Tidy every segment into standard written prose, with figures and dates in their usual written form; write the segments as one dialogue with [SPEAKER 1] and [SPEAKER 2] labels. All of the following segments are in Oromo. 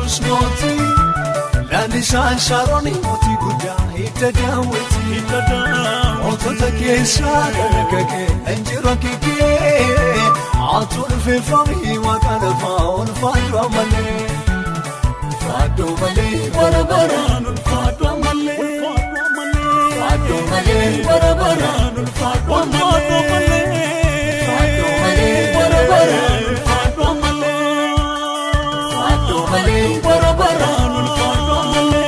[SPEAKER 1] Yesus moti Lalisaan Shaaroni moti guddaa hidda daawwiti Mootota keessaa dargagee injira kikee Atu ulfeeffamii waaqa lafaa ulfaadhu ammallee Ulfaadhu malee bara baraan ulfaadhu ammallee Ulfaadhu malee bara baraan ulfaadhu ammallee Ulfaadhu malee bara baraan ulfaadhu ammallee Ulfaadhu malee bara baraan ulfaadhu ammallee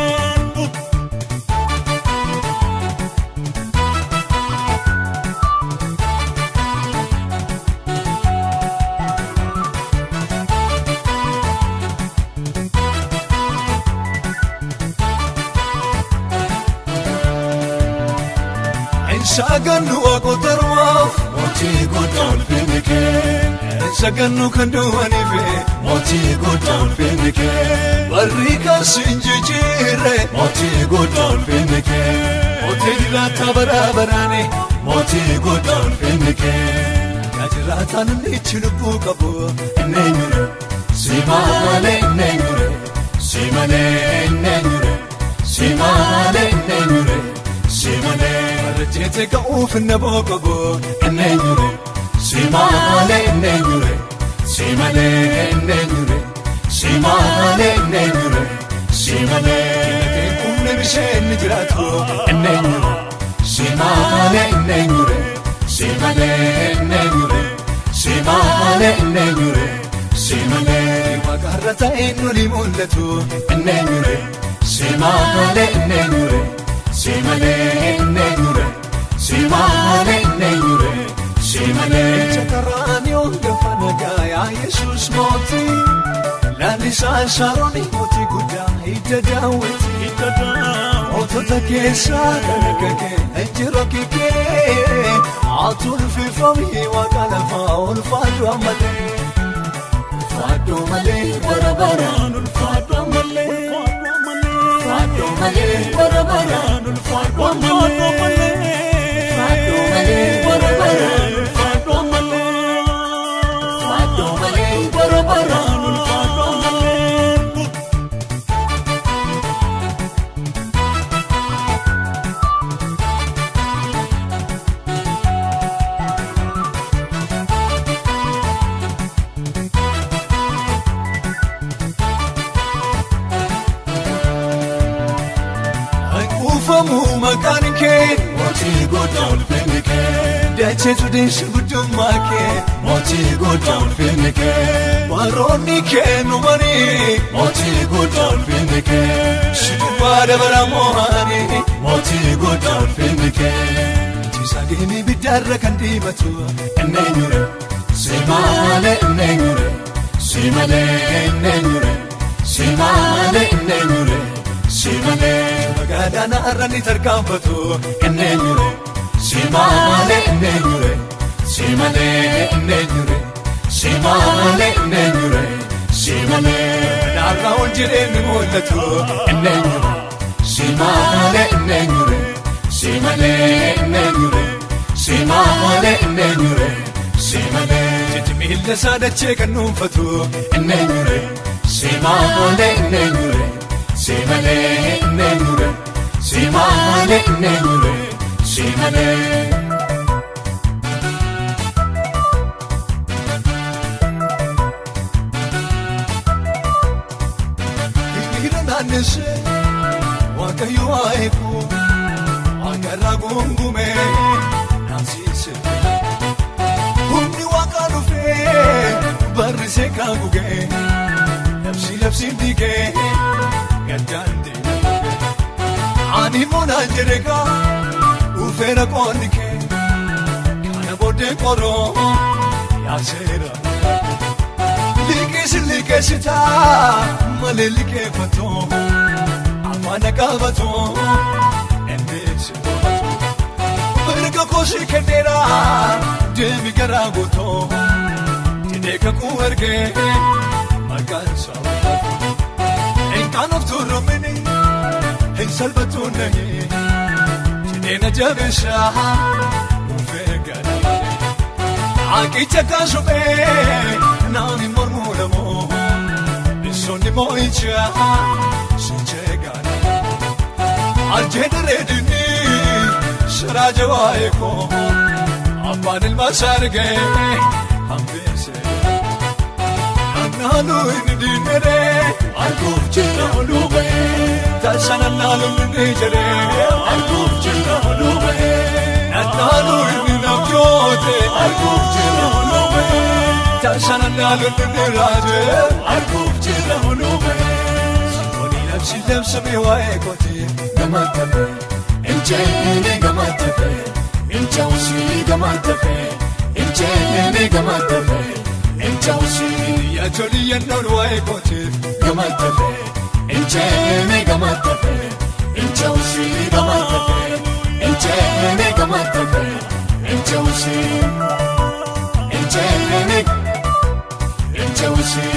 [SPEAKER 1] Sagannu akotarwaaf mootii godha ulfinni kee Sagannu kan duwwaniife mootii godha ulfinni kee Barri kasin jijjiirre mootii godha ulfinni kee Mootii jiraata bara baraane mootii godha ulfinni kee Yaa jiraataan inni ichi lubbuu qabu inni eenyure Si malee inni eenyure Si malee inni eenyure Si malee inni eenyure Si malee Rajete ka'uuf na boqogo enneenyure Si malee enneenyure Si malee enneenyure Si malee enneenyure Si malee Kumne bisheen ni jiraatu enneenyure Si malee enneenyure Si malee enneenyure Si malee enneenyure Si malee Maqarra ta'een nuni mul'atu enneenyure Si malee enneenyure Si malee enneenyure Si malee enneenyure Si malee Chakaraani ongafa nagaa yaa Yesus mooti Lalisaan Shaaroni mootii guddaa hidda daawwiti Mootota keessaa dargagee injira kikee Atu ulfeeffamii waaqa lafaa ulfaadhu ammallee Ulfaadhu malee bara baraan ulfaadhu ammallee Ulfaadhu malee bara baraan ulfaadhu ammallee Ulfaadhu malee bara baraan ulfaadhu ammallee Ulfaadhu malee bara baraan ulfaadhu ammallee Ufamu maqaan kee mootii godha ulfinni kee Dacheetu deessi guddummaa kee mootii godha ulfinni kee Baroonni kee numanii mootii godha ulfinni kee Shitubbaa dabara moo'anii mootii godha ulfinni kee Tiisaa deemee biddaarra kan diimatu enneenyure Si malee enneenyure Si malee enneenyure Si malee enneenyure Si malee Magaalaa irraan tarkaanfatu enneenyure Si malee enneenyure Si malee enneenyure Si malee enneenyure Si malee Naarraa ol jireenyi mul'atu enneenyure Si malee enneenyure Si malee enneenyure Si malee enneenyure Si malee Jechi miilla isaa dachee kan dhuunfatu enneenyure Si malee enneenyure Si malee enneenyure Si malee enneenyure Si malee Hiriira naannessee Waaqayyo waa eegu Waaqa irraa gungume naansiise Humni waaqa dhufee barrisee kan gugee Labsiin dhiigee gaddaan deemee Ani monaan jedheegaa dhufeera qoonni kee Kana booddee qoroo yaaseera Liqeessitaa malee liqeeffatoo Afaan qabatoo endeessi to'atoo Mirga koosii kenneera deemi garaa gootoo Jedhee kakuu ergee maqaan isaa waaqatu Enkaan of turromini hin salphatuun nahee Jedhee na jabeessaa dhufee gadhee Aqicha kaasumee naani mormuu lamoo sonni mo'icha sinjegana aljedredini sharajawa eko abbaan ilma sarge hambise annalu indinere arguf jira olube tasanannalu indinere arguf jira olube annalu indinabjote arguf jira olube tasanannalu indineraje arguf jira olube soni nafsi nafsi waekoti gamatabe injeni gamatabe inchausi gamatabe injeni gamatabe inchausi ya joli yanor waekoti gamatabe injeni gamatabe inchausi gamatabe injeni gamatabe inchausi injeni inchausi